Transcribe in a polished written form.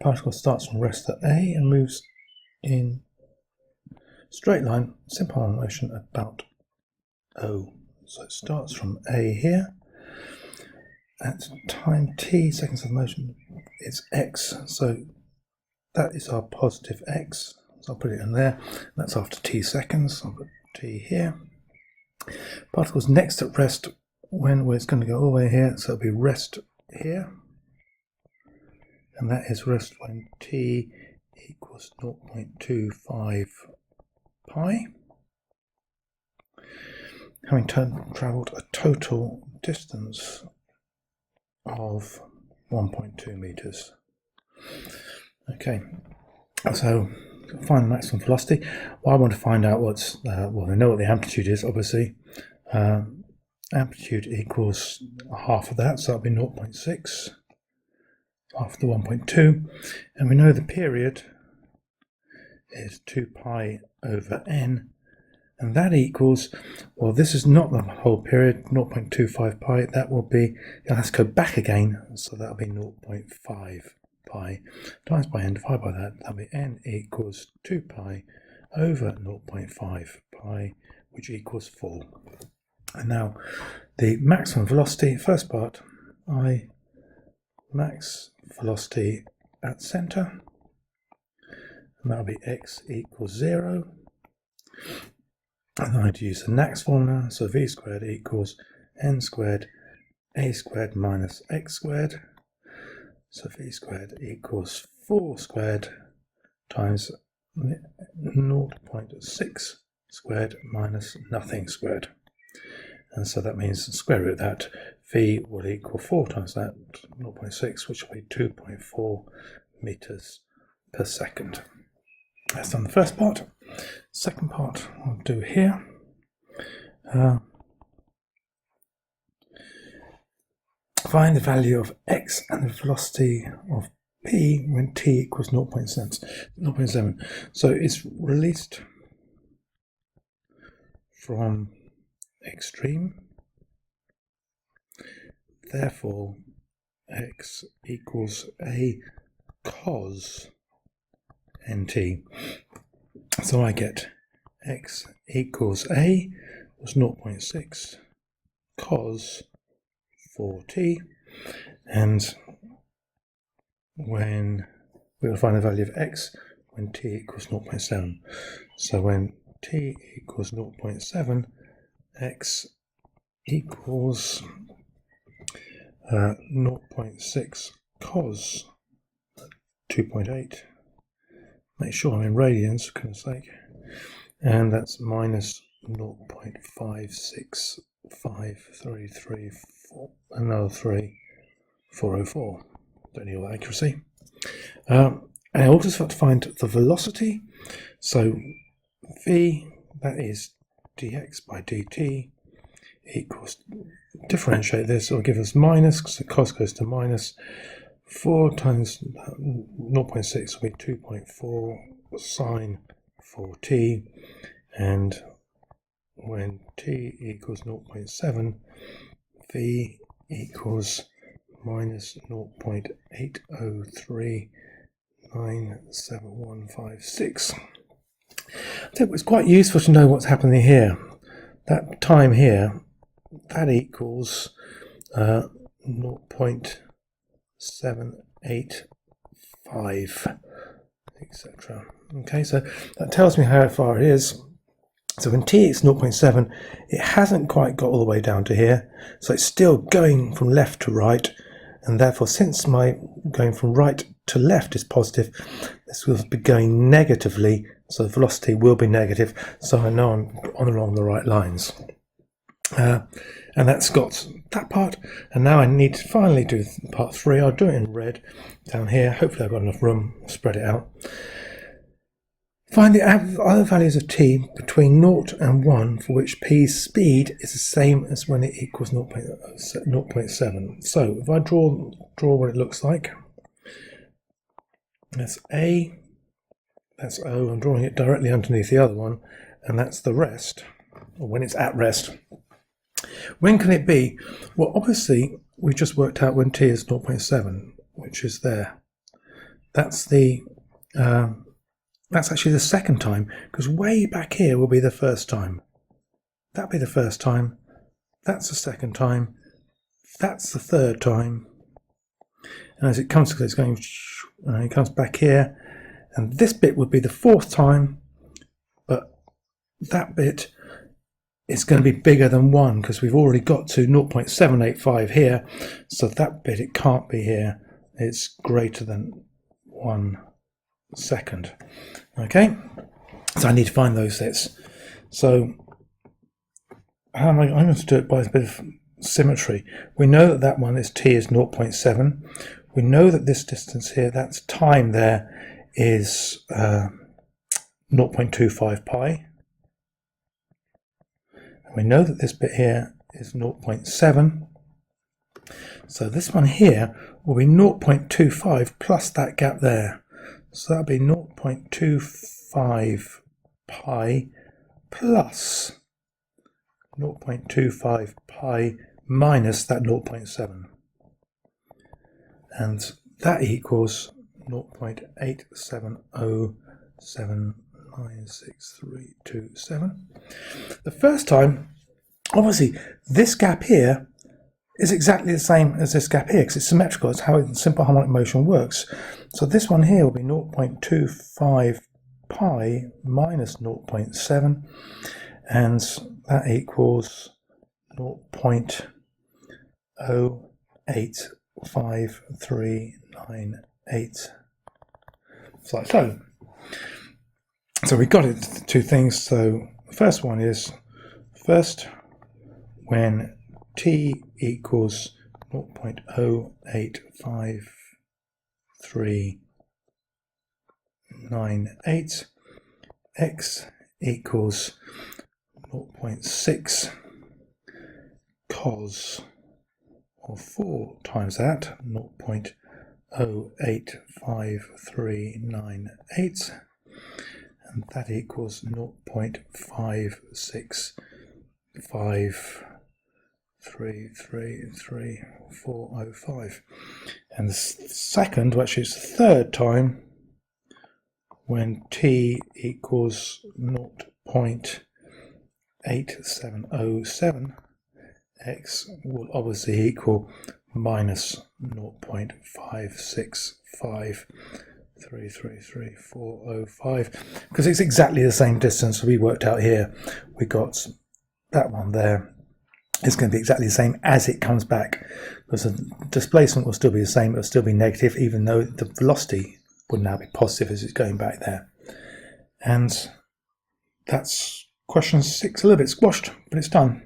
particle starts from rest at A and moves in straight line, simple motion about O. So it starts from A here. At time t, seconds of motion, it's x. So that is our positive x. So I'll put it in there. That's after t seconds. I'll put t here. Particle's next at rest when it's going to go all the way here. So it'll be rest here. And that is rest when t equals 0.25 pi. Having travelled a total distance of 1.2 meters. Okay, so find the maximum velocity. Well, I want to find out what's, well, I know what the amplitude is, obviously. Amplitude equals half of that, so that'll be 0.6, half of the 1.2. And we know the period is 2 pi over n. And that equals, well, this is not the whole period, 0.25 pi. That will be, let's go back again. So that'll be 0.5 pi times by n divided by that. That'll be n equals 2 pi over 0.5 pi, which equals 4. And now the maximum velocity, first part, max velocity at center. And that'll be x equals 0. And I had to use the Nax formula, so v squared equals n squared a squared minus x squared. So v squared equals 4 squared times 0.6 squared minus nothing squared. And so that means the square root of that, v will equal 4 times that, 0.6, which will be 2.4 meters per second. That's done the first part. Second part I'll do here. Find the value of x and the velocity of p when t equals 0.7. So it's released from extreme. Therefore, x equals a cos nt. So I get x equals a was 0.6 cos 4t, and when we will find the value of x when t equals 0.7. So when t equals 0.7, x equals 0.6 cos 2.8. Make sure I'm in radians, for goodness sake. And that's minus 0.5653334, another 404. Don't need all that accuracy. And I also have to find the velocity. So v, that is dx by dt, equals, differentiate this, or give us minus, because the cos goes to minus, 4 times 0.6 will be 2.4 sine 4t, and when t equals 0.7, v equals minus 0.8039756. I think it's quite useful to know what's happening here. That time here, that equals 0.785, etc. Okay, so that tells me how far it is. So when t is 0.7, it hasn't quite got all the way down to here, so it's still going from left to right, and therefore since my going from right to left is positive, this will be going negatively, so the velocity will be negative, so I know I'm along the right lines. And that's got that part, and now I need to finally do part 3. I'll do it in red down here. Hopefully I've got enough room to spread it out. Find the other values of t between 0 and 1 for which p's speed is the same as when it equals 0.7. So if I draw what it looks like, that's A, that's O, I'm drawing it directly underneath the other one, and that's the rest, or when it's at rest. When can it be? Well, obviously, we just worked out when t is 0.7, which is there. that's actually the second time, because way back here will be the first time. That'll be the first time. That's the second time. That's the third time. And as it comes, because it's going, it comes back here, and this bit would be the fourth time, but that bit is going to be bigger than 1 because we've already got to 0.785 here, so that bit, it can't be here. It's greater than 1 second. Okay, so I need to find those bits. So how am I'm going to do it by a bit of symmetry. We know that that one is t is 0.7. We know that this distance here, that's time there, is 0.25 pi. And we know that this bit here is 0.7. So this one here will be 0.25 plus that gap there. So that'll be 0.25 pi plus 0.25 pi minus that 0.7. And that equals 0.870796327. The first time, obviously, this gap here is exactly the same as this gap here because it's symmetrical. It's how simple harmonic motion works. So this one here will be 0.25 pi minus 0.7, and that equals 0.08539.8. Like so. So we got it, two things. So the first one is, first, when t equals 0.08539.8, x equals 0.6 cos of 4 times that, 0.08539.8, and that equals 0.565333405. And the second, well, actually it's the third time, when t equals 0.8707, x will obviously equal minus 0.565333405, because it's exactly the same distance we worked out here. We got that one there. It's going to be exactly the same as it comes back, because the displacement will still be the same. It will still be negative, even though the velocity would now be positive as it's going back there. And that's question 6, a little bit squashed, but it's done.